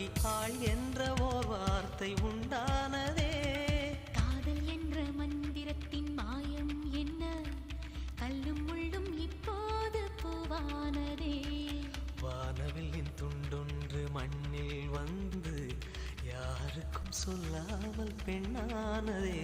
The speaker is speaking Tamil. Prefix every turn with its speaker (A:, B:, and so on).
A: பெண்ணாகி ஆள் என்ற ஓர் வார்த்தை உண்டானதே.
B: காதல் என்ற மந்திரத்தின் மாயம் என்ன, கல்லும் முள்ளும் இப்போது பூவானதே.
A: வானவில்லின் துண்டொன்று மண்ணில் வந்து யாருக்கும் சொல்லாமல் பெண்ணானதே.